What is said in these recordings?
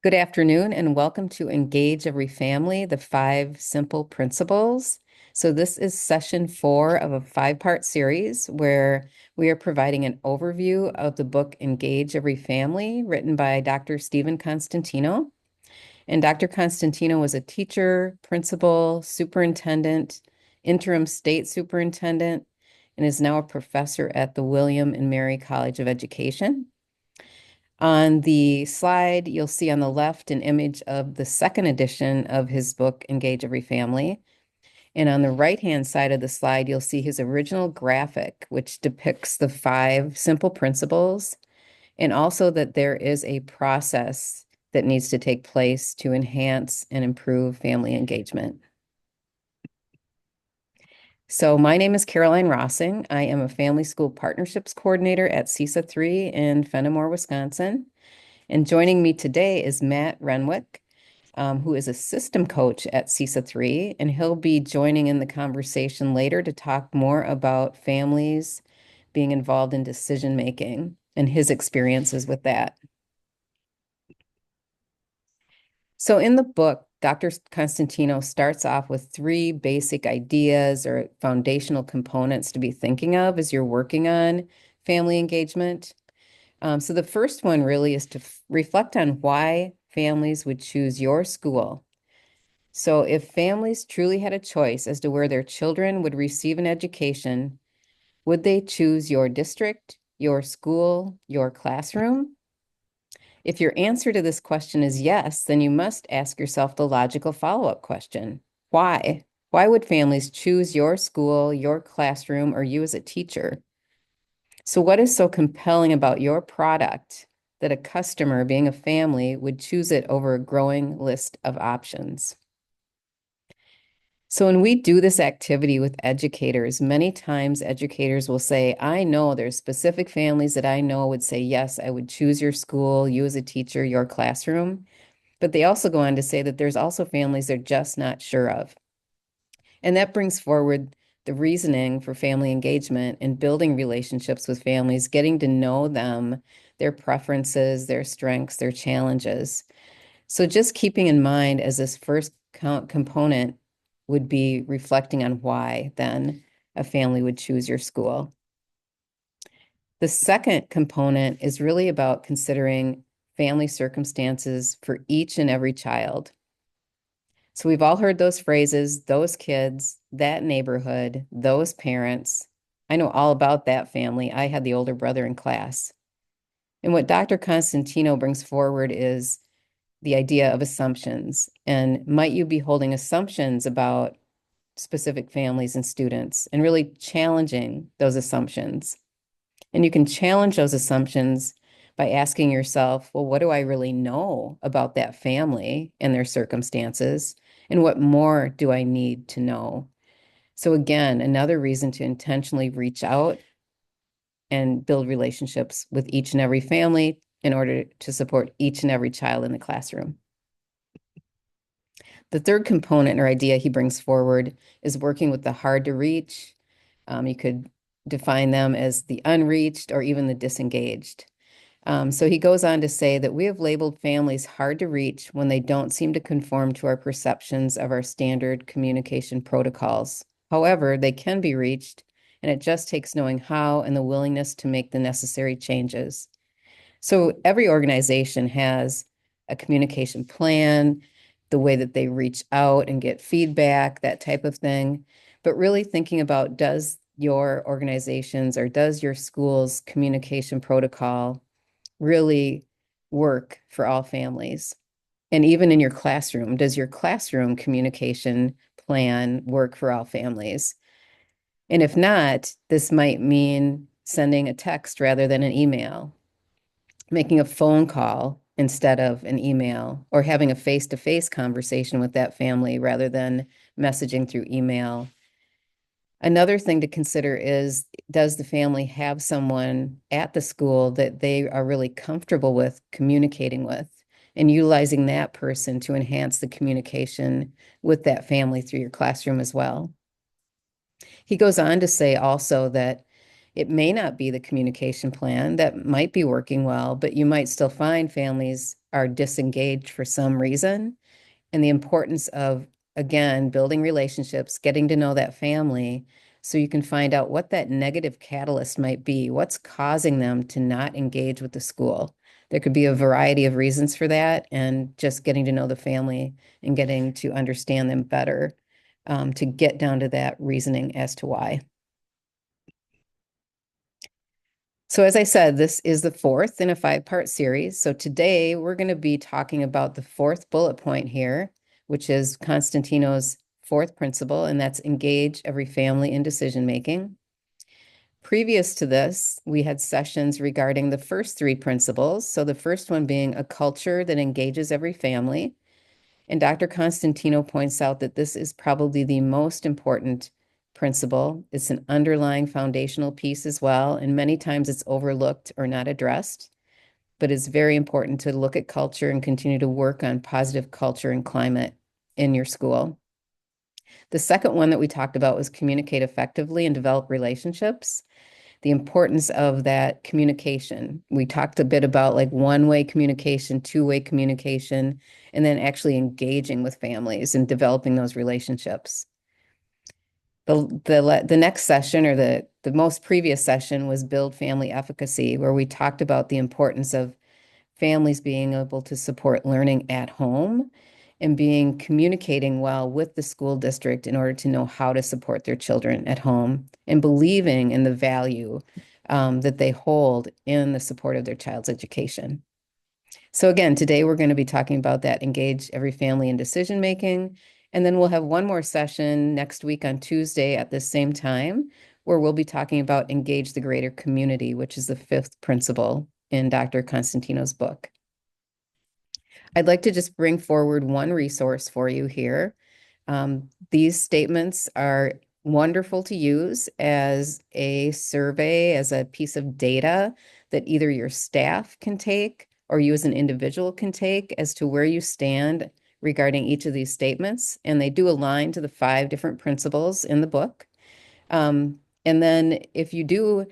Good afternoon and welcome to Engage Every Family, the 5 simple principles. So this is session 4 of a 5-part series where we are providing an overview of the book Engage Every Family, written by Dr. Steven Constantino. And Dr. Constantino was a teacher, principal, superintendent, interim state superintendent, and is now a professor at the William and Mary College of Education. On the slide, you'll see on the left an image of the second edition of his book, Engage Every Family. And on the right-hand side of the slide, you'll see his original graphic, which depicts the 5 simple principles, and also that there is a process that needs to take place to enhance and improve family engagement. So my name is Caroline Rossing. I am a Family School Partnerships Coordinator at CESA 3 in Fenimore, Wisconsin. And joining me today is Matt Renwick, who is a system coach at CESA 3, and he'll be joining in the conversation later to talk more about families being involved in decision making and his experiences with that. So in the book, Dr. Constantino starts off with 3 basic ideas or foundational components to be thinking of as you're working on family engagement. So the first one really is to reflect on why families would choose your school. So if families truly had a choice as to where their children would receive an education, would they choose your district, your school, your classroom? If your answer to this question is yes, then you must ask yourself the logical follow-up question. Why? Why would families choose your school, your classroom, or you as a teacher? So what is so compelling about your product that a customer, being a family, would choose it over a growing list of options? So when we do this activity with educators, many times educators will say, I know there's specific families that I know would say, yes, I would choose your school, you as a teacher, your classroom. But they also go on to say that there's also families they're just not sure of. And that brings forward the reasoning for family engagement and building relationships with families, getting to know them, their preferences, their strengths, their challenges. So just keeping in mind as this first component would be reflecting on why then a family would choose your school. The second component is really about considering family circumstances for each and every child. So we've all heard those phrases, those kids, that neighborhood, those parents. I know all about that family. I had the older brother in class. And what Dr. Constantino brings forward is the idea of assumptions. And might you be holding assumptions about specific families and students and really challenging those assumptions? And you can challenge those assumptions by asking yourself, well, what do I really know about that family and their circumstances? And what more do I need to know? So again, another reason to intentionally reach out and build relationships with each and every family in order to support each and every child in the classroom. The third component or idea he brings forward is working with the hard to reach. You could define them as the unreached or even the disengaged. So he goes on to say that we have labeled families hard to reach when they don't seem to conform to our perceptions of our standard communication protocols. However, they can be reached, and it just takes knowing how and the willingness to make the necessary changes. So every organization has a communication plan, the way that they reach out and get feedback, that type of thing. But really thinking about, does your organization's or does your school's communication protocol really work for all families? And even in your classroom, does your classroom communication plan work for all families? And if not, this might mean sending a text rather than an email, making a phone call instead of an email, or having a face-to-face conversation with that family rather than messaging through email. Another thing to consider is, does the family have someone at the school that they are really comfortable with communicating with, and utilizing that person to enhance the communication with that family through your classroom as well? He goes on to say also that It may not be the communication plan that might be working well, but you might still find families are disengaged for some reason. And the importance of, again, building relationships, getting to know that family so you can find out what that negative catalyst might be, what's causing them to not engage with the school. There could be a variety of reasons for that, and just getting to know the family and getting to understand them better to get down to that reasoning as to why. So as I said, this is the fourth in a five-part series. So today we're going to be talking about the fourth bullet point here, which is Constantino's fourth principle, and that's engage every family in decision making. Previous to this, we had sessions regarding the first three principles. So the first one being a culture that engages every family. And Dr. Constantino points out that this is probably the most important principle. It's an underlying foundational piece as well, and many times it's overlooked or not addressed, but it's very important to look at culture and continue to work on positive culture and climate in your school. The second one that we talked about was communicate effectively and develop relationships. The importance of that communication. We talked a bit about like one-way communication, two-way communication, and then actually engaging with families and developing those relationships. The next session, or the most previous session, was build family efficacy, where we talked about the importance of families being able to support learning at home and being communicating well with the school district in order to know how to support their children at home and believing in the value that they hold in the support of their child's education. So again, today we're going to be talking about that engage every family in decision making. And then we'll have one more session next week on Tuesday at the same time, where we'll be talking about engage the greater community, which is the fifth principle in Dr. Constantino's book. I'd like to just bring forward one resource for you here. These statements are wonderful to use as a survey, as a piece of data that either your staff can take or you as an individual can take as to where you stand regarding each of these statements. And they do align to the 5 different principles in the book. And then if you do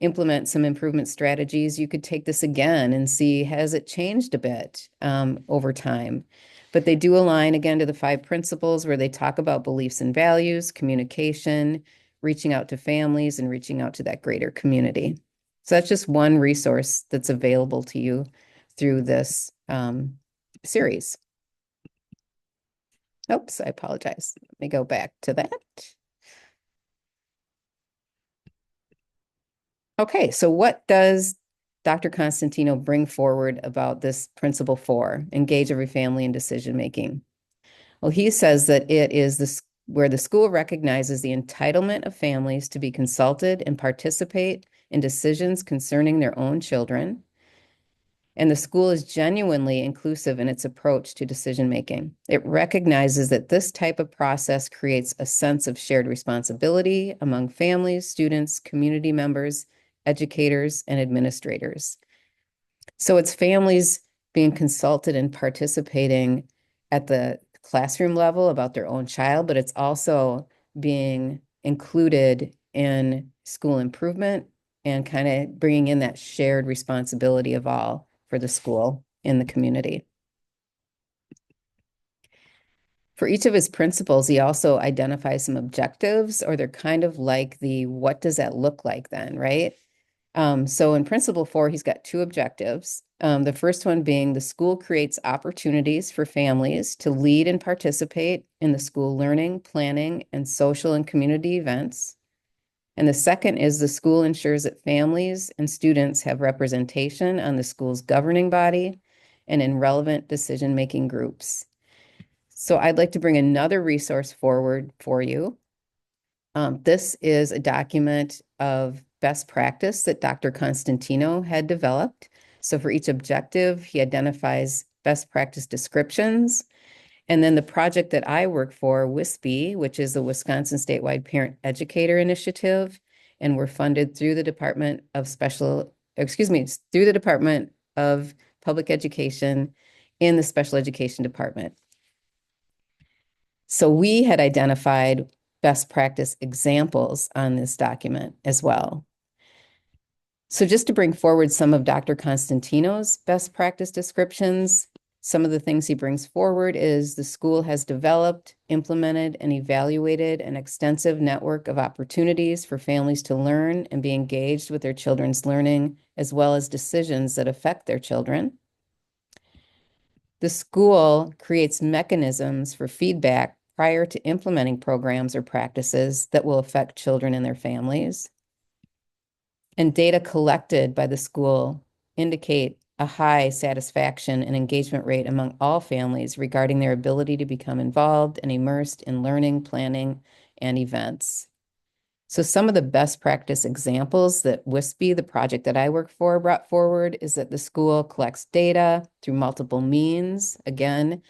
implement some improvement strategies, you could take this again and see, has it changed a bit over time? But they do align again to the 5 principles where they talk about beliefs and values, communication, reaching out to families, and reaching out to that greater community. So that's just one resource that's available to you through this series. Oops, I apologize. Let me go back to that. Okay, so what does Dr. Constantino bring forward about this principle 4, engage every family in decision making? Well, he says that it is this where the school recognizes the entitlement of families to be consulted and participate in decisions concerning their own children. And the school is genuinely inclusive in its approach to decision making. It recognizes that this type of process creates a sense of shared responsibility among families, students, community members, educators, and administrators. So it's families being consulted and participating at the classroom level about their own child, but it's also being included in school improvement and kind of bringing in that shared responsibility of all for the school in the community. For each of his principles, he also identifies some objectives, or they're kind of like the what does that look like then, right? So in principle 4, he's got 2 objectives. The first one being the school creates opportunities for families to lead and participate in the school learning, planning, and social and community events. And the second is the school ensures that families and students have representation on the school's governing body and in relevant decision-making groups. So I'd like to bring another resource forward for you. This is a document of best practice that Dr. Constantino had developed. So for each objective, he identifies best practice descriptions. And then the project that I work for, WISPE, which is the Wisconsin Statewide Parent Educator Initiative, and we're funded through the Department of through the Department of Public Education in the Special Education Department. So we had identified best practice examples on this document as well. So just to bring forward some of Dr. Constantino's best practice descriptions, some of the things he brings forward is the school has developed, implemented, and evaluated an extensive network of opportunities for families to learn and be engaged with their children's learning, as well as decisions that affect their children. The school creates mechanisms for feedback prior to implementing programs or practices that will affect children and their families. And data collected by the school indicate a high satisfaction and engagement rate among all families regarding their ability to become involved and immersed in learning, planning, and events. So some of the best practice examples that WISPE, the project that I work for, brought forward is that the school collects data through multiple means. Again,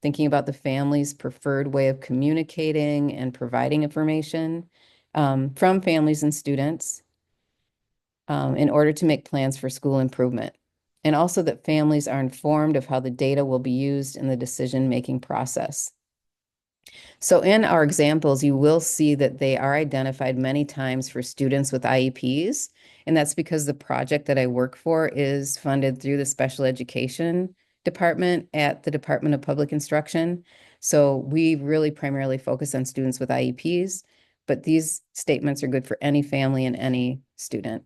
thinking about the family's preferred way of communicating and providing information from families and students in order to make plans for school improvement. And also that families are informed of how the data will be used in the decision-making process. So in our examples, you will see that they are identified many times for students with IEPs, and that's because the project that I work for is funded through the special education department at the Department of Public Instruction. So we really primarily focus on students with IEPs, but these statements are good for any family and any student.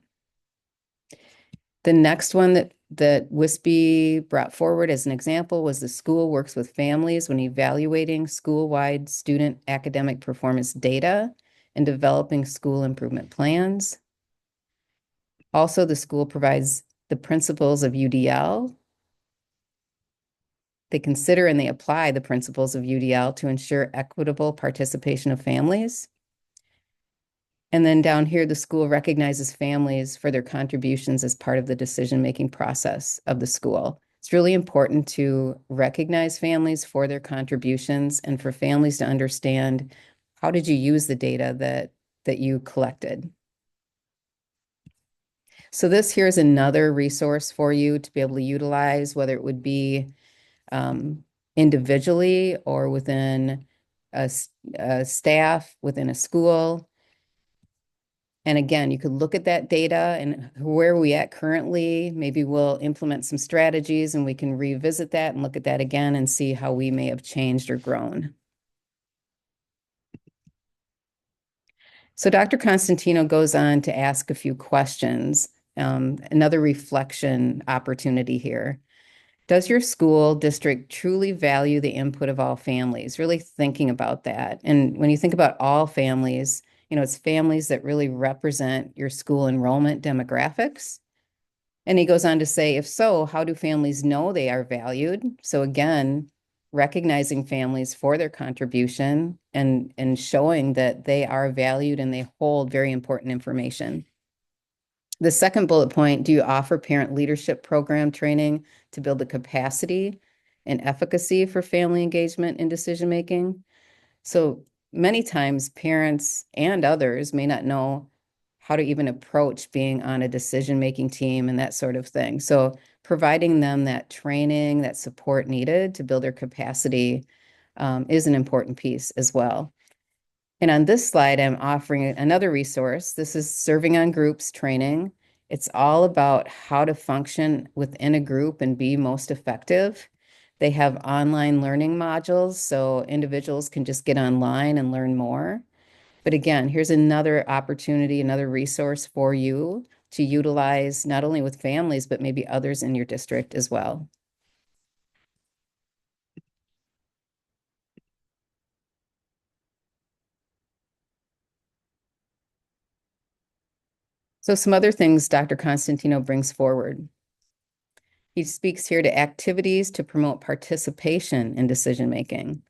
The next one that WISPE brought forward as an example was the school works with families when evaluating school-wide student academic performance data and developing school improvement plans. Also, the school provides the principles of UDL. They consider and they apply the principles of UDL to ensure equitable participation of families. And then down here, the school recognizes families for their contributions as part of the decision-making process of the school. It's really important to recognize families for their contributions and for families to understand how did you use the data that you collected. So this here is another resource for you to be able to utilize, whether it would be individually or within a staff, within a school. And again, you could look at that data and where are we at currently? Maybe we'll implement some strategies and we can revisit that and look at that again and see how we may have changed or grown. So Dr. Constantino goes on to ask a few questions, another reflection opportunity here. Does your school district truly value the input of all families? Really thinking about that. And when you think about all families, it's families that really represent your school enrollment demographics. And he goes on to say, if so, how do families know they are valued? So again, recognizing families for their contribution and showing that they are valued and they hold very important information. The second bullet point, do you offer parent leadership program training to build the capacity and efficacy for family engagement in decision making? So many times parents and others may not know how to even approach being on a decision-making team and that sort of thing. So providing them that training, that support needed to build their capacity is an important piece as well. And on this slide, I'm offering another resource. This is Serving on Groups training. It's all about how to function within a group and be most effective. They have online learning modules, so individuals can just get online and learn more. But again, here's another opportunity, another resource for you to utilize not only with families, but maybe others in your district as well. So some other things Dr. Constantino brings forward. He speaks here to activities to promote participation in decision making.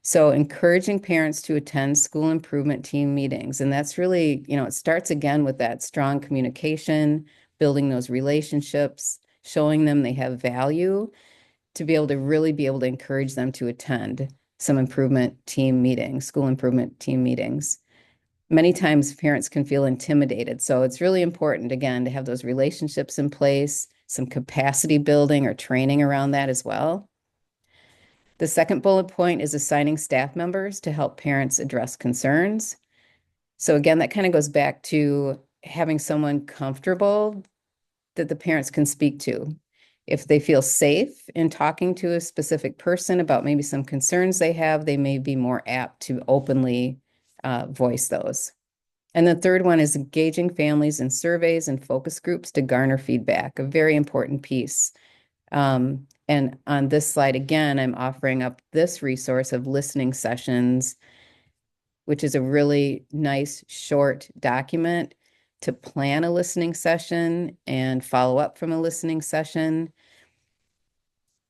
So encouraging parents to attend school improvement team meetings. And that's really, it starts again with that strong communication, building those relationships, showing them they have value to be able to really be able to encourage them to attend some improvement team meetings, school improvement team meetings. Many times parents can feel intimidated. So it's really important, again, to have those relationships in place, some capacity building or training around that as well. The second bullet point is assigning staff members to help parents address concerns. So again, that kind of goes back to having someone comfortable that the parents can speak to. If they feel safe in talking to a specific person about maybe some concerns they have, they may be more apt to openly voice those. And the third one is engaging families in surveys and focus groups to garner feedback, a very important piece. And on this slide, again, I'm offering up this resource of listening sessions, which is a really nice short document to plan a listening session and follow up from a listening session.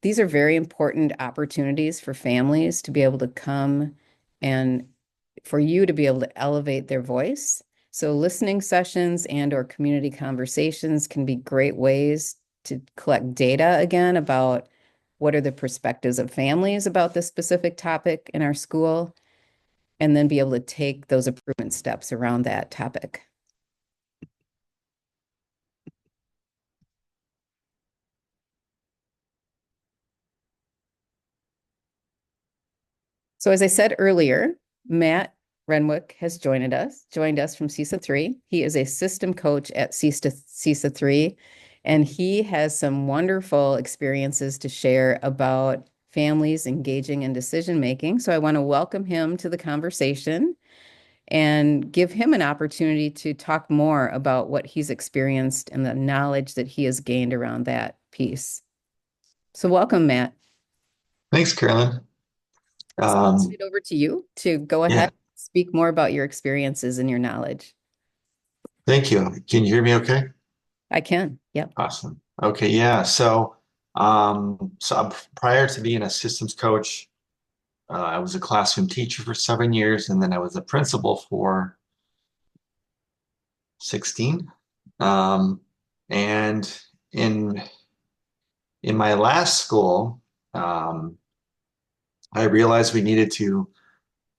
These are very important opportunities for families to be able to come and for you to be able to elevate their voice. So listening sessions and or community conversations can be great ways to collect data again about what are the perspectives of families about this specific topic in our school, and then be able to take those improvement steps around that topic. So as I said earlier, Matt Renwick has joined us from CESA 3. He is a system coach at CESA 3, and he has some wonderful experiences to share about families engaging in decision making. So I want to welcome him to the conversation and give him an opportunity to talk more about what he's experienced and the knowledge that he has gained around that piece. So welcome, Matt. Thanks, Carolyn. So I'll turn Um, it over to you to go yeah, ahead and speak more about your experiences and your knowledge. thank you. Can you hear me okay? I can. Yep. Awesome. Okay, yeah. Prior to being a systems coach, I was a classroom teacher for 7 years, and then I was a principal for 16. Um, and in in my last school, um, I realized we needed to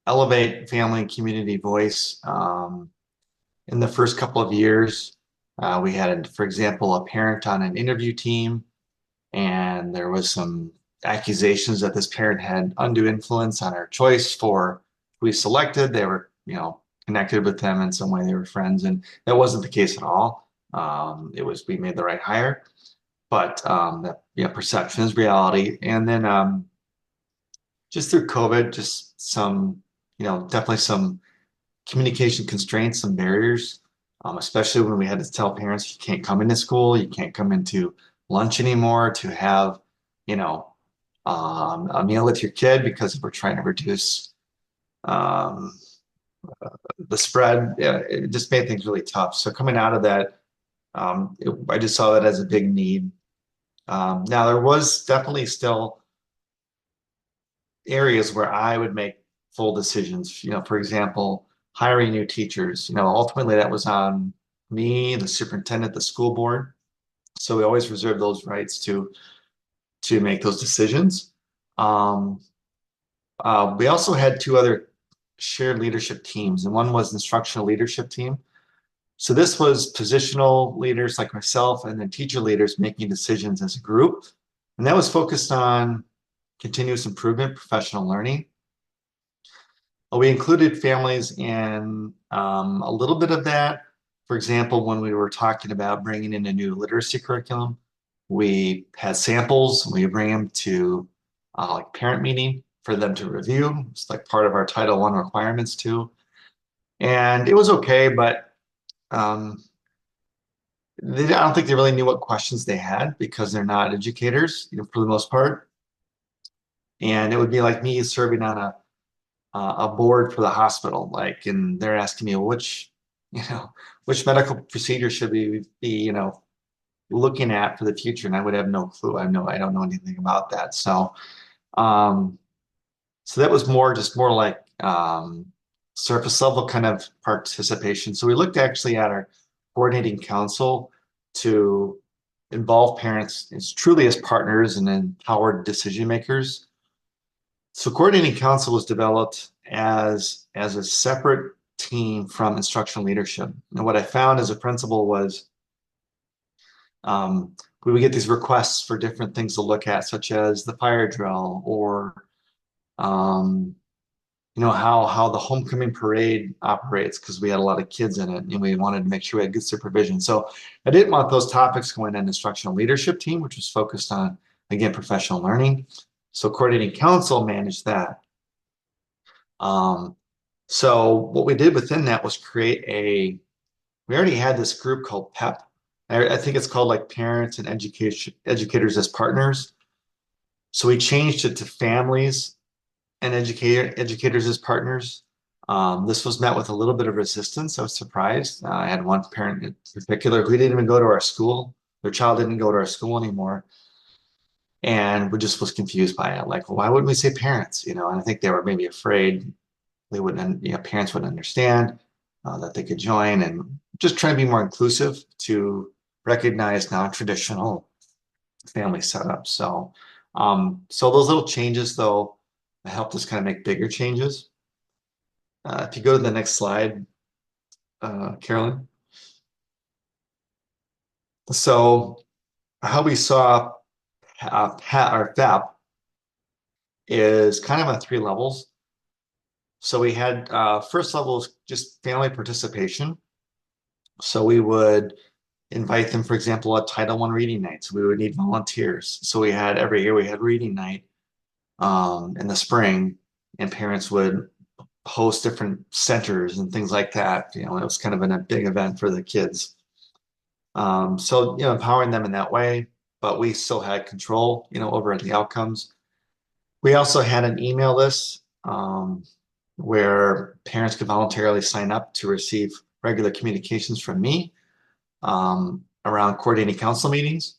elevate family and community voice. In the first couple of years, we had, for example, a parent on an interview team, and there was some accusations that this parent had undue influence on our choice for who we selected. They were, connected with them in some way. They were friends, and that wasn't the case at all. It was we made the right hire, but that perception is reality. And then just through COVID, just some, definitely some communication constraints, some barriers, especially when we had to tell parents you can't come into school, you can't come into lunch anymore to have, you know, a meal with your kid because we're trying to reduce um, the spread. Yeah, it just made things really tough. So coming out of that, I just saw that as a big need. Now there was definitely still areas where I would make full decisions. For example, hiring new teachers. Ultimately that was on me, the superintendent, the school board. So we always reserve those rights to make those decisions. Um, we also had two other shared leadership teams, and one was instructional leadership team. So this was positional leaders like myself, and then teacher leaders making decisions as a group. And that was focused on continuous improvement, professional learning. We included families in a little bit of that. For example, when we were talking about bringing in a new literacy curriculum, we had samples. We bring them to like parent meeting for them to review. It's like part of our Title I requirements too. And it was okay, but um, I don't think they really knew what questions they had because they're not educators, for the most part. And it would be like me serving on a board for the hospital, like, and they're asking me, well, which medical procedure should we be, looking at for the future? And I would have no clue. I don't know anything about that. Um, so that was just more like surface level kind of participation. So we looked actually at our coordinating council to involve parents as truly as partners and empowered decision makers. So coordinating council was developed as a separate team from instructional leadership. And what I found as a principal was we would get these requests for different things to look at, such as the fire drill or um, how the homecoming parade operates because we had a lot of kids in it and we wanted to make sure we had good supervision. So I didn't want those topics going on instructional leadership team, which was focused on, again, professional learning. So coordinating council managed that. Um, so what we did within that was create we already had this group called PEP. I think it's called like Parents and Educators as Partners. So we changed it to families and educators as partners. This was met with a little bit of resistance. I was surprised. I had one parent in particular who didn't even go to our school. Their child didn't go to our school anymore, and we just was confused by it. Like, well, why wouldn't we say parents? And I think they were maybe afraid they wouldn't, parents wouldn't understand that they could join, and just trying to be more inclusive to recognize non-traditional family setups. So those little changes, though, helped us kind of make bigger changes. If you go to the next slide, Carolyn. So how we saw PAT or FAP is kind of on three levels. So we had first level is just family participation. So we would invite them, for example, at Title I reading nights. We would need volunteers. So we had every year we had reading night in the spring, and parents would host different centers and things like that. It was kind of a big event for the kids. So empowering them in that way, but we still had control, over the outcomes. We also had an email list where parents could voluntarily sign up to receive regular communications from me around coordinating council meetings.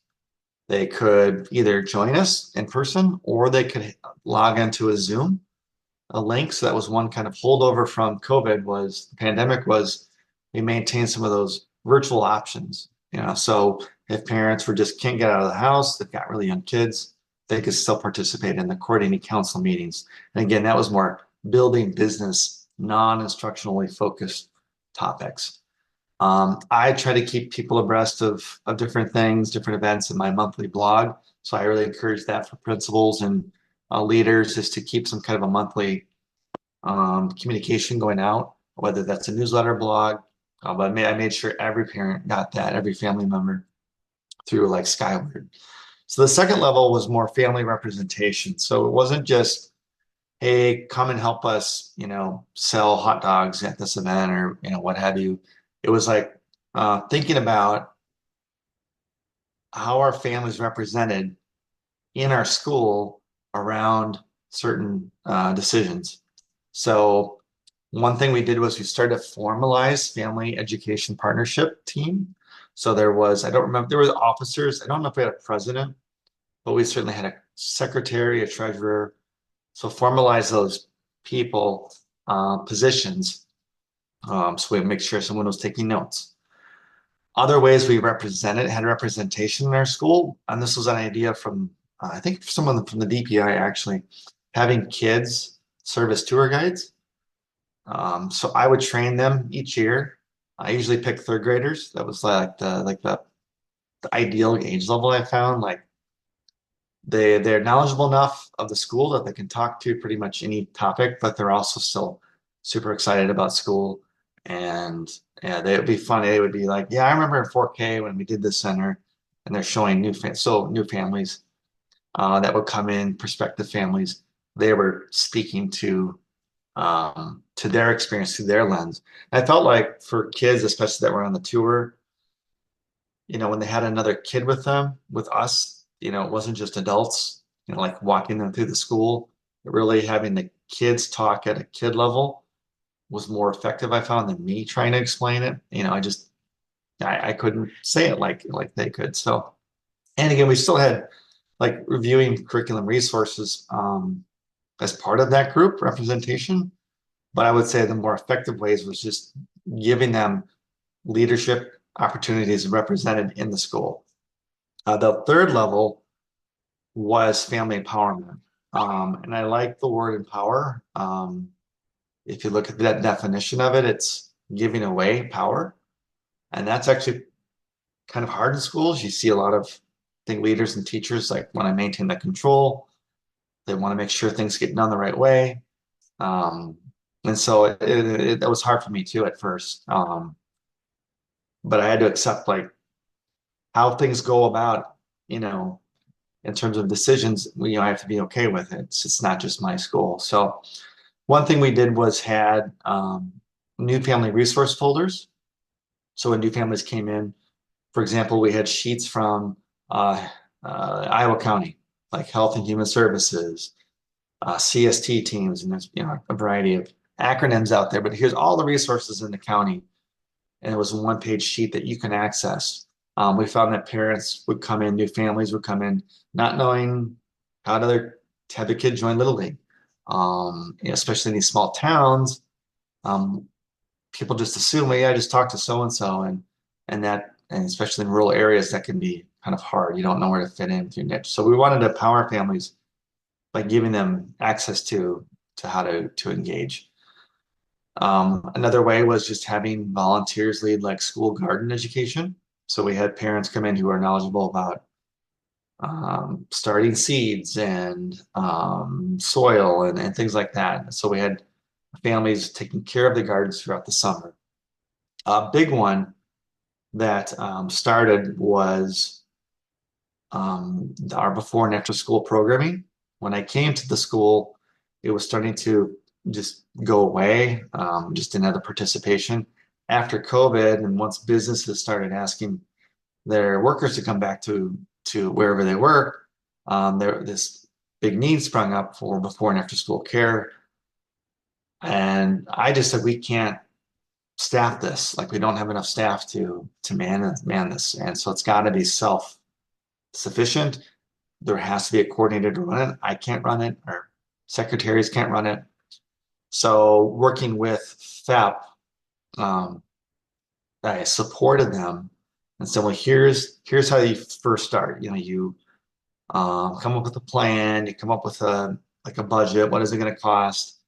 They could either join us in person or they could log into a Zoom, a link. So that was one kind of holdover from COVID was the pandemic was we maintained some of those virtual options. So if parents were just can't get out of the house, they've got really young kids, they could still participate in the coordinating council meetings. And again, that was more building business, non-instructionally focused topics. I try to keep people abreast of different things, different events in my monthly blog. So I really encourage that for principals and leaders is to keep some kind of a monthly communication going out, whether that's a newsletter, blog. But I made sure every parent got that, every family member through like Skyward. So the second level was more family representation. So it wasn't just, hey, come and help us, sell hot dogs at this event or, what have you. It was like thinking about how our families represented in our school around certain decisions. So one thing we did was we started a formalized family education partnership team. So there was, I don't remember, there were officers. I don't know if we had a president, but we certainly had a secretary, a treasurer. So formalize those people positions. So we make sure someone was taking notes. Other ways we had representation in our school, and this was an idea from I think someone from the DPI actually, having kids serve as tour guides. So I would train them each year. I usually pick third graders. That was like the ideal age level I found. Like they're knowledgeable enough of the school that they can talk to pretty much any topic, but they're also still super excited about school. And yeah, they would be funny. They would be like, "Yeah, I remember in 4K when we did this center," and they're showing new families that would come in, prospective families. They were speaking to their experience through their lens. And I felt like for kids, especially that were on the tour, when they had another kid with them, with us, it wasn't just adults, like walking them through the school. Really having the kids talk at a kid level was more effective, I found, than me trying to explain it. I couldn't say it like they could. So, and again, we still had like reviewing curriculum resources as part of that group representation. But I would say the more effective ways was just giving them leadership opportunities represented in the school. The third level was family empowerment. And I like the word empower. If you look at that definition of it, it's giving away power. And that's actually kind of hard in schools. You see a lot of, I think, leaders and teachers like want to maintain the control. They want to make sure things get done the right way. Um, and so that was hard for me too at first. But I had to accept like how things go about, you know, in terms of decisions, I have to be okay with it. It's not just my school. So one thing we did was had new family resource folders. So when new families came in, for example, we had sheets from uh, Iowa County, like Health and Human Services, CST teams, and there's a variety of acronyms out there. But here's all the resources in the county, and it was a one-page sheet that you can access. We found that parents would come in, new families would come in, not knowing how to have their kid join Little League. Especially in these small towns, um, people just assume, well, yeah, just talk to so and so, and especially in rural areas, that can be kind of hard. You don't know where to fit in with your niche. So we wanted to empower families by giving them access to how to engage. Another way was just having volunteers lead like school garden education. So we had parents come in who are knowledgeable about starting seeds and soil and things like that. So we had families taking care of the gardens throughout the summer. A big one that started was our before and after school programming. When I came to the school, it was starting to just go away, just didn't have the participation. After COVID, and once businesses started asking their workers to come back to wherever they work, there this big need sprung up for before and after school care. And I just said we can't staff this. Like we don't have enough staff to man this, and so it's got to be self sufficient. There has to be a coordinator to run it. I can't run it, or secretaries can't run it. So working with FEP, I supported them and said, well, here's how you first start. You come up with a plan, you come up with a like a budget. What is it going to cost?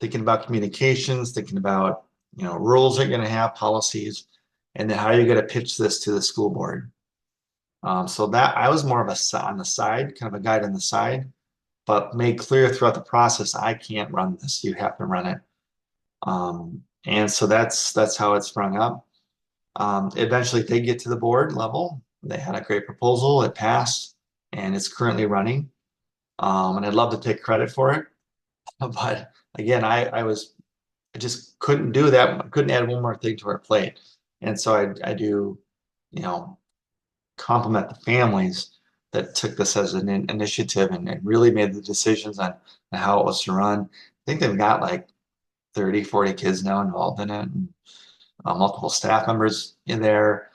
Thinking about communications, thinking about rules you're going to have, policies, and then how you're going to pitch this to the school board. So that I was more of a on the side, kind of a guide on the side, but made clear throughout the process, I can't run this. You have to run it. And so that's how it sprung up. Eventually, they get to the board level. They had a great proposal. It passed, and it's currently running. And I'd love to take credit for it, but again, I just couldn't do that. I couldn't add one more thing to our plate. And so I do, you know, compliment the families that took this as an initiative and really made the decisions on how it was to run. I think they've got like 30, 40 kids now involved in it, and multiple staff members in there,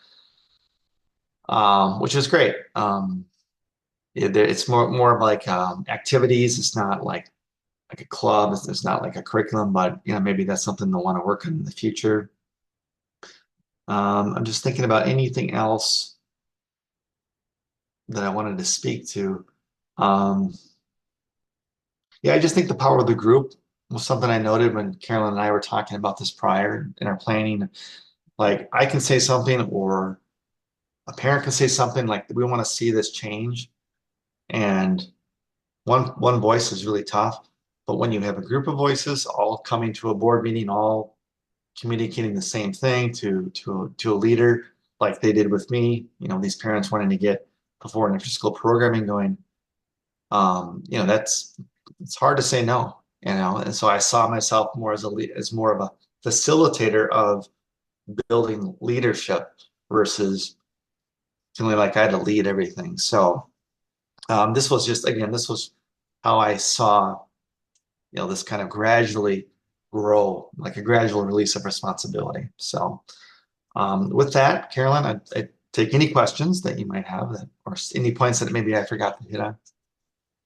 which is great. It's more of like activities. It's not like a club. It's not like a curriculum, but maybe that's something they'll want to work on in the future. I'm just thinking about anything else that I wanted to speak to. Um, yeah, I just think the power of the group was something I noted when Carolyn and I were talking about this prior in our planning. Like I can say something, or a parent can say something like, "We want to see this change," and one voice is really tough. But when you have a group of voices all coming to a board meeting, all communicating the same thing to a leader, like they did with me, these parents wanting to get before and after school programming going. That's it's hard to say no, and so I saw myself more as more of a facilitator of building leadership versus feeling like I had to lead everything. So this was just again, this was how I saw this kind of gradually grow, like a gradual release of responsibility. So with that, Carolyn, I take any questions that you might have or any points that maybe I forgot to hit on.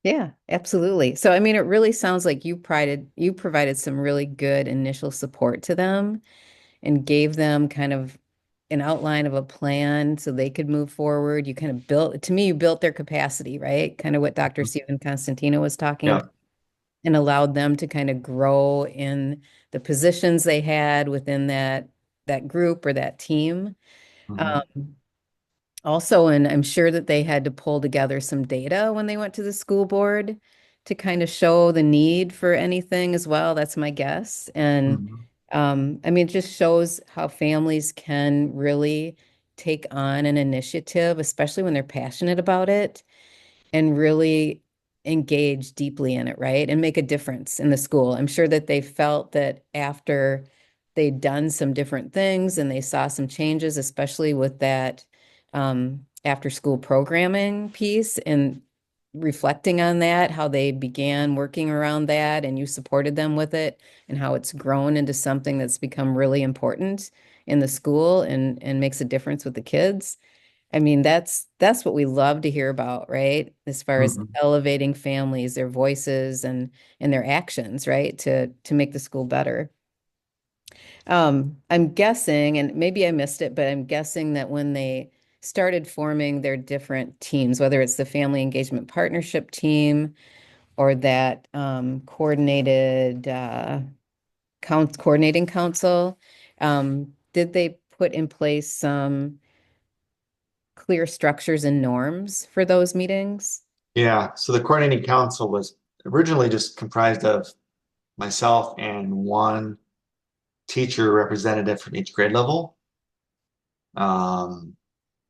Yeah, absolutely. So, I mean, it really sounds like you provided some really good initial support to them and gave them kind of an outline of a plan so they could move forward. You kind of built, to me, you built their capacity, right? Kind of what Dr. Steven Constantino was talking Yeah. about, and allowed them to kind of grow in the positions they had within that group or that team. Mhm. Um, Also, and I'm sure that they had to pull together some data when they went to the school board to kind of show the need for anything as well. That's my guess. And Mhm. I mean, it just shows how families can really take on an initiative, especially when they're passionate about it and really engage deeply in it, right? And make a difference in the school. I'm sure that they felt that after they'd done some different things and they saw some changes, especially with that after school programming piece and reflecting on that, how they began working around that and you supported them with it and how it's grown into something that's become really important in the school and makes a difference with the kids. I mean, that's what we love to hear about, right? As far as Mhm. elevating families, their voices and their actions, right? To make the school better. I'm guessing, and maybe I missed it, but I'm guessing that when they started forming their different teams, whether it's the Family Engagement Partnership team or that coordinated coordinating council, did they put in place some clear structures and norms for those meetings? Yeah, so the coordinating council was originally just comprised of myself and one teacher representative from each grade level. Um,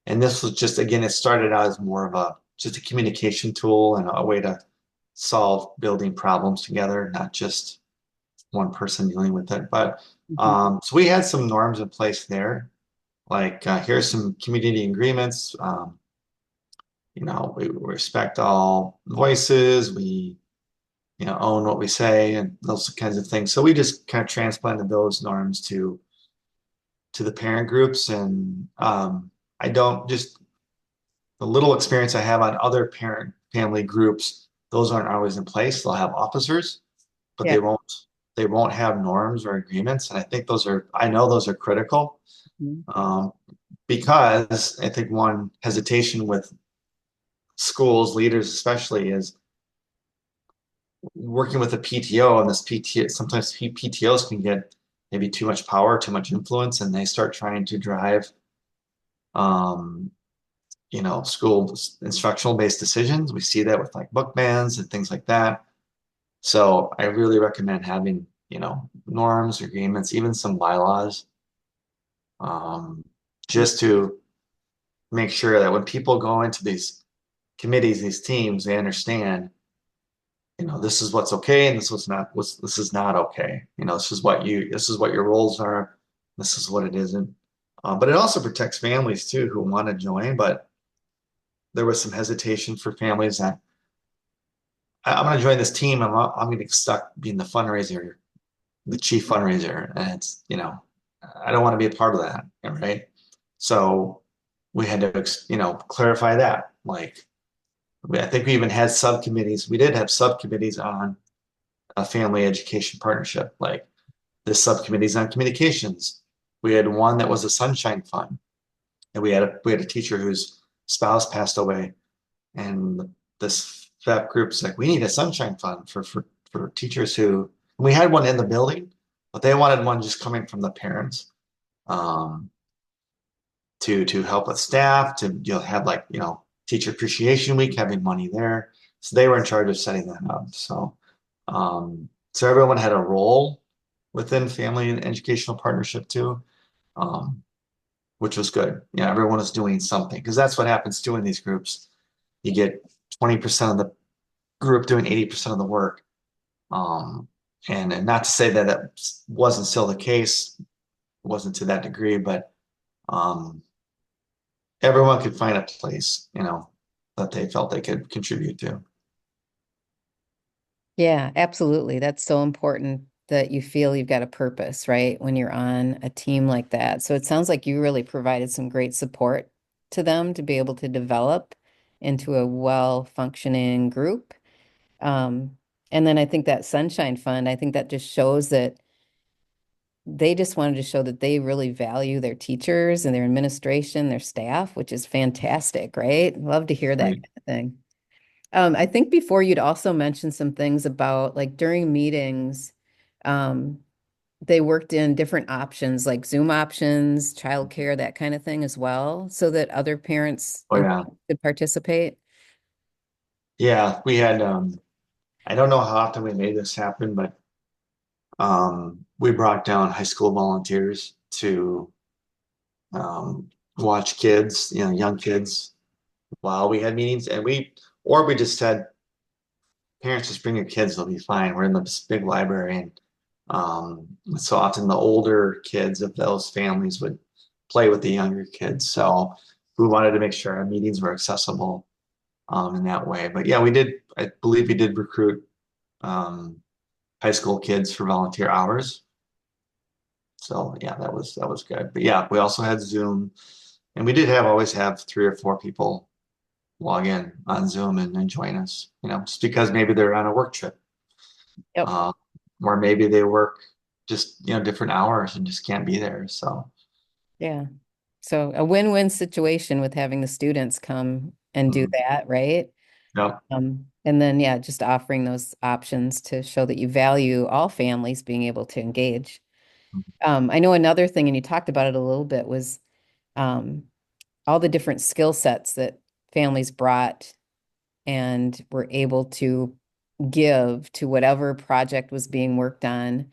and this was just, again, it started out as more of a just a communication tool and a way to solve building problems together, not just one person dealing with it. But Mhm. so we had some norms in place there, like here's some community agreements. We respect all voices. We own what we say and those kinds of things. So we just kind of transplanted those norms to the parent groups. And I don't just the little experience I have on other parent family groups, those aren't always in place. They'll have officers, but Yeah. they won't have norms or agreements. And I know those are critical Mhm. um, because I think one hesitation with schools, leaders especially, is working with a PTO, and this PTO sometimes PTOs can get maybe too much power, too much influence, and they start trying to drive um, school instructional based decisions. We see that with like book bans and things like that. So I really recommend having, norms, agreements, even some bylaws, um, just to make sure that when people go into these committees, these teams, they understand, this is what's okay and this is not okay. This is what your roles are. This is what it isn't. But it also protects families too who want to join, but there was some hesitation for families that I'm going to join this team. I'm going to get stuck being the fundraiser, the chief fundraiser, and I don't want to be a part of that, right? So we had to, clarify that. Like, I think we even had subcommittees. We did have subcommittees on a family education partnership. Like this subcommittees on communications. We had one that was a sunshine fund, and we had a teacher whose spouse passed away, and this FAP group's like, we need a sunshine fund for teachers who. And we had one in the building, but they wanted one just coming from the parents um, to help with staff to have like teacher appreciation week, having money there. So they were in charge of setting that up. So everyone had a role within family and educational partnership too, um, which was good. Yeah, everyone is doing something because that's what happens too in these groups. You get 20% of the group doing 80% of the work. Um, and not to say that that wasn't still the case, wasn't to that degree, but um, everyone could find a place, that they felt they could contribute to. Yeah, absolutely. That's so important that you feel you've got a purpose, right? When you're on a team like that. So it sounds like you really provided some great support to them to be able to develop into a well-functioning group. Um, and then I think that Sunshine Fund, I think that just shows that they just wanted to show that they really value their teachers and their administration, their staff, which is fantastic, right? Love to hear that Right. kind of thing. I think before you'd also mentioned some things about like during meetings, um, they worked in different options like Zoom options, childcare, that kind of thing as well, so that other parents Oh and yeah. could participate. Yeah. We had I don't know how often we made this happen, but we brought down high school volunteers to watch kids, young kids while we had meetings, or we just said, parents, just bring your kids, they'll be fine. We're in this big library, and so often the older kids of those families would play with the younger kids. So we wanted to make sure our meetings were accessible in that way. But yeah, we did. I believe we did recruit um, high school kids for volunteer hours. So yeah, that was good. But yeah, we also had Zoom, and we did have always have 3 or 4 people log in on Zoom and join us. Just because maybe they're on a work trip, Yep. uh, or maybe they work just different hours and just can't be there. So Yeah. So a win-win situation with having the students come and do mhm. that, right? Yep. And then, yeah, just offering those options to show that you value all families being able to engage. I know another thing, and you talked about it a little bit, was um, all the different skill sets that families brought and were able to give to whatever project was being worked on.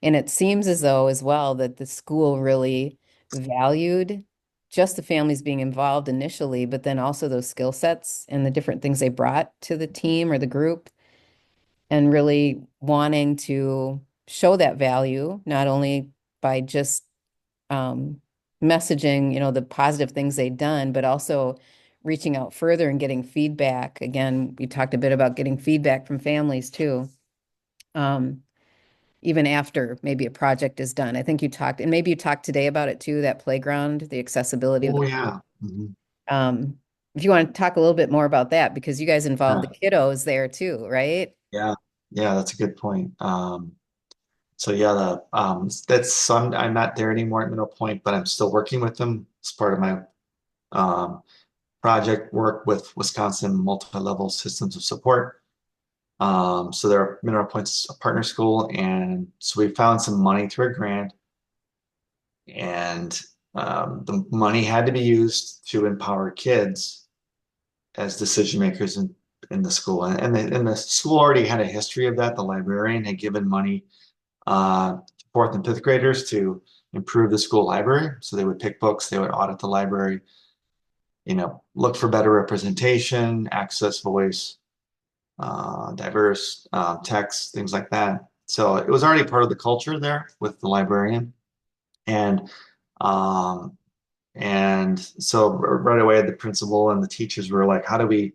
And it seems as though, as well, that the school really valued just the families being involved initially, but then also those skill sets and the different things they brought to the team or the group, and really wanting to show that value, not only by just um, messaging, the positive things they'd done, but also reaching out further and getting feedback. Again, we talked a bit about getting feedback from families too. Um, Even after maybe a project is done. I think you talked, and maybe you talked today about it too, that playground, the accessibility of Oh the, yeah. um, if you want to talk a little bit more about that, because you guys involve Yeah. the kiddos there too, right? Yeah. Yeah. That's a good point. So yeah, that's some. I'm not there anymore at Middle Point, but I'm still working with them as part of my um, project work with Wisconsin multi-level systems of support. So they're Mineral Point's a partner school, and so we found some money through a grant, and the money had to be used to empower kids as decision makers in the school. And the school already had a history of that. The librarian had given money to fourth and fifth graders to improve the school library. So they would pick books, they would audit the library, look for better representation, access, voice, diverse text, things like that. So it was already part of the culture there with the librarian, and um, and so right away the principal and the teachers were like, "How do we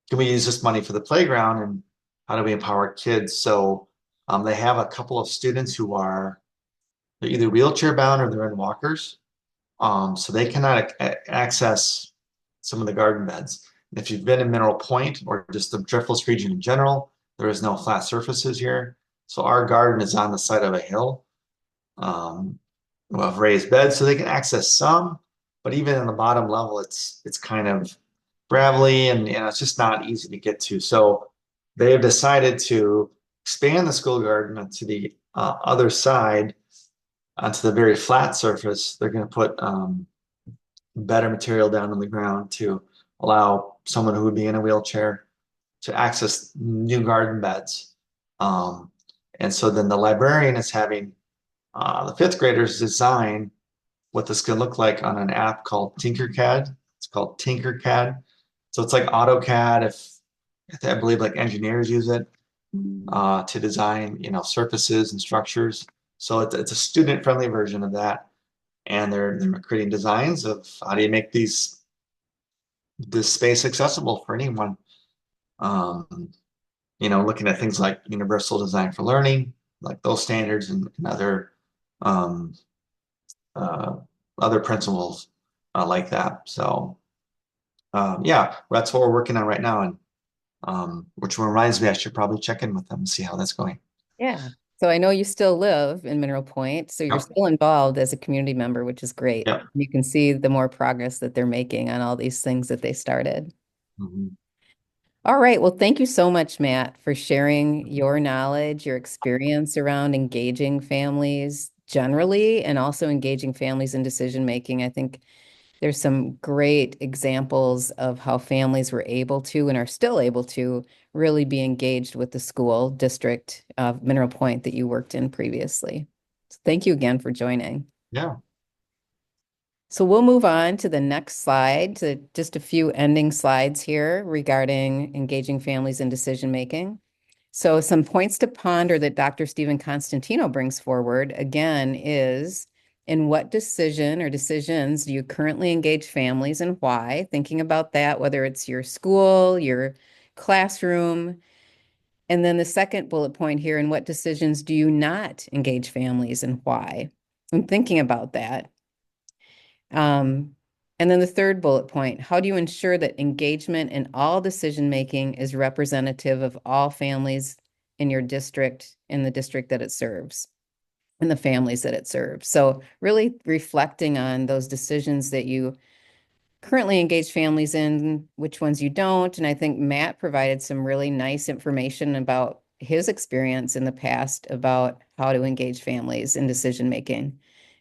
can we use this money for the playground, and how do we empower kids?" So they have a couple of students who are they're either wheelchair bound or they're in walkers, so they cannot access some of the garden beds. If you've been in Mineral Point or just the Driftless region in general, there is no flat surfaces here. So our garden is on the side of a hill um, of raised beds, so they can access some, but even in the bottom level, it's kind of gravelly and it's just not easy to get to. So they have decided to expand the school garden onto the other side, onto the very flat surface. They're going to put better material down on the ground to allow someone who would be in a wheelchair to access new garden beds. Um, and so then the librarian is having the fifth graders design what this can look like on an app called Tinkercad. It's called Tinkercad. So it's like AutoCAD if I believe like engineers use it to design, surfaces and structures. So it's a student-friendly version of that. And they're creating designs of how do you make this space accessible for anyone. Um, looking at things like universal design for learning, like those standards and um, uh, other principles like that. So yeah, that's what we're working on right now, and which reminds me, I should probably check in with them and see how that's going. Yeah. So I know you still live in Mineral Point, so you're Yep. still involved as a community member, which is great. Yep. You can see the more progress that they're making on all these things that they started. Mhm. All right. Well, thank you so much, Matt, for sharing your knowledge, your experience around engaging families generally, and also engaging families in decision making. I think There's some great examples of how families were able to and are still able to really be engaged with the school district of Mineral Point that you worked in previously. So thank you again for joining. Yeah. So we'll move on to the next slide, to just a few ending slides here regarding engaging families in decision making. So some points to ponder that Dr. Steven Constantino brings forward again is, in what decision or decisions do you currently engage families and why? Thinking about that, whether it's your school, your classroom. And then the second bullet point here, in what decisions do you not engage families and why? I'm thinking about that. Um, and then the third bullet point, how do you ensure that engagement in all decision making is representative of all families in your district, in the district that it serves, and the families that it serves? So really reflecting on those decisions that you currently engage families in, which ones you don't. And I think Matt provided some really nice information about his experience in the past about how to engage families in decision making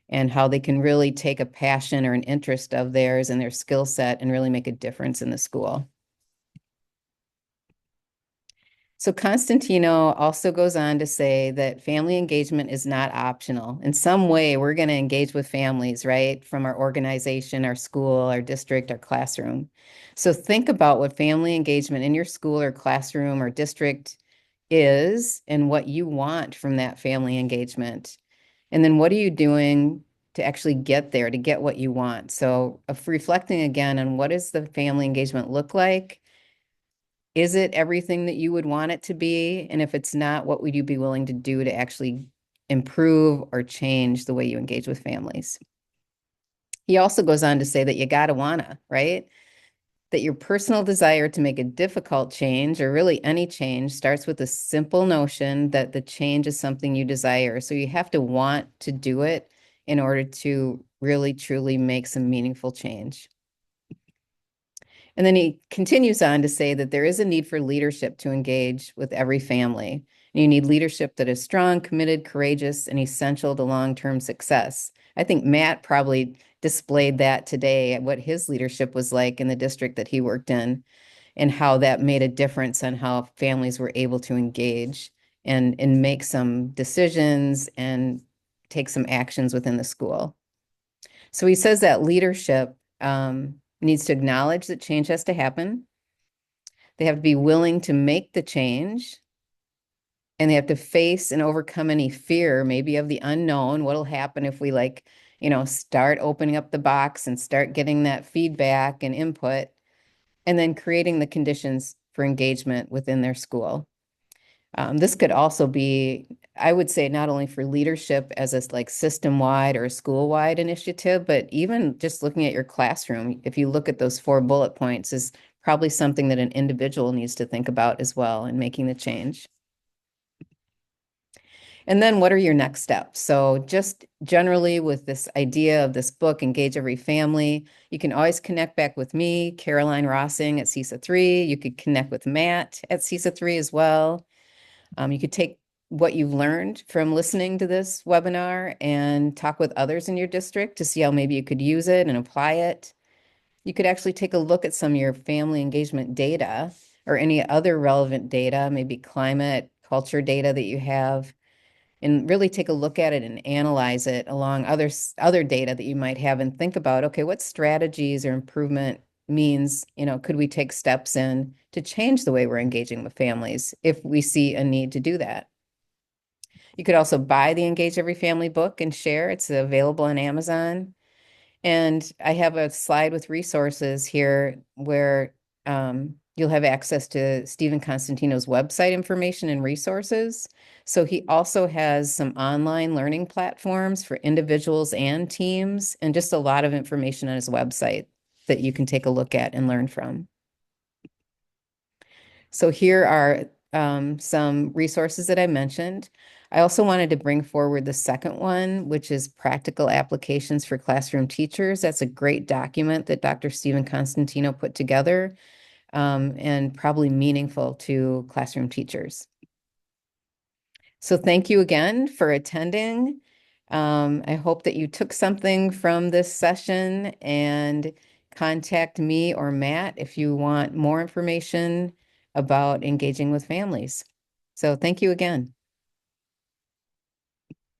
and how they can really take a passion or an interest of theirs and their skill set and really make a difference in the school. So Constantino also goes on to say that family engagement is not optional. In some way, we're going to engage with families, right? From our organization, our school, our district, our classroom. So think about what family engagement in your school or classroom or district is and what you want from that family engagement. And then what are you doing to actually get there, to get what you want? So reflecting again on what does the family engagement look like? Is it everything that you would want it to be? And if it's not, what would you be willing to do to actually improve or change the way you engage with families? He also goes on to say that you gotta wanna, right? That your personal desire to make a difficult change or really any change starts with a simple notion that the change is something you desire. So you have to want to do it in order to really truly make some meaningful change. And then he continues on to say that there is a need for leadership to engage with every family. And you need leadership that is strong, committed, courageous, and essential to long-term success. I think Matt probably displayed that today, what his leadership was like in the district that he worked in, and how that made a difference on how families were able to engage and make some decisions and take some actions within the school. So he says that leadership needs to acknowledge that change has to happen. They have to be willing to make the change, and they have to face and overcome any fear, maybe of the unknown. What'll happen if we start opening up the box and start getting that feedback and input, and then creating the conditions for engagement within their school. This could also be, I would say, not only for leadership as a like system-wide or a school-wide initiative, but even just looking at your classroom, if you look at those 4 bullet points, is probably something that an individual needs to think about as well in making the change. And then what are your next steps? So just generally with this idea of this book, Engage Every Family, you can always connect back with me, Caroline Rossing at CESA 3. You could connect with Matt at CESA 3 as well. You could take what you've learned from listening to this webinar and talk with others in your district to see how maybe you could use it and apply it. You could actually take a look at some of your family engagement data or any other relevant data, maybe climate, culture data that you have, and really take a look at it and analyze it along other data that you might have and think about, okay, what strategies or improvement means, could we take steps in to change the way we're engaging with families if we see a need to do that? You could also buy the Engage Every Family book and share. It's available on Amazon. And I have a slide with resources here where you'll have access to Steven Constantino's website information and resources. So he also has some online learning platforms for individuals and teams, and just a lot of information on his website that you can take a look at and learn from. So here are some resources that I mentioned. I also wanted to bring forward the second one, which is practical applications for classroom teachers. That's a great document that Dr. Steven Constantino put together, and probably meaningful to classroom teachers. So thank you again for attending. I hope that you took something from this session and contact me or Matt if you want more information about engaging with families. So thank you again.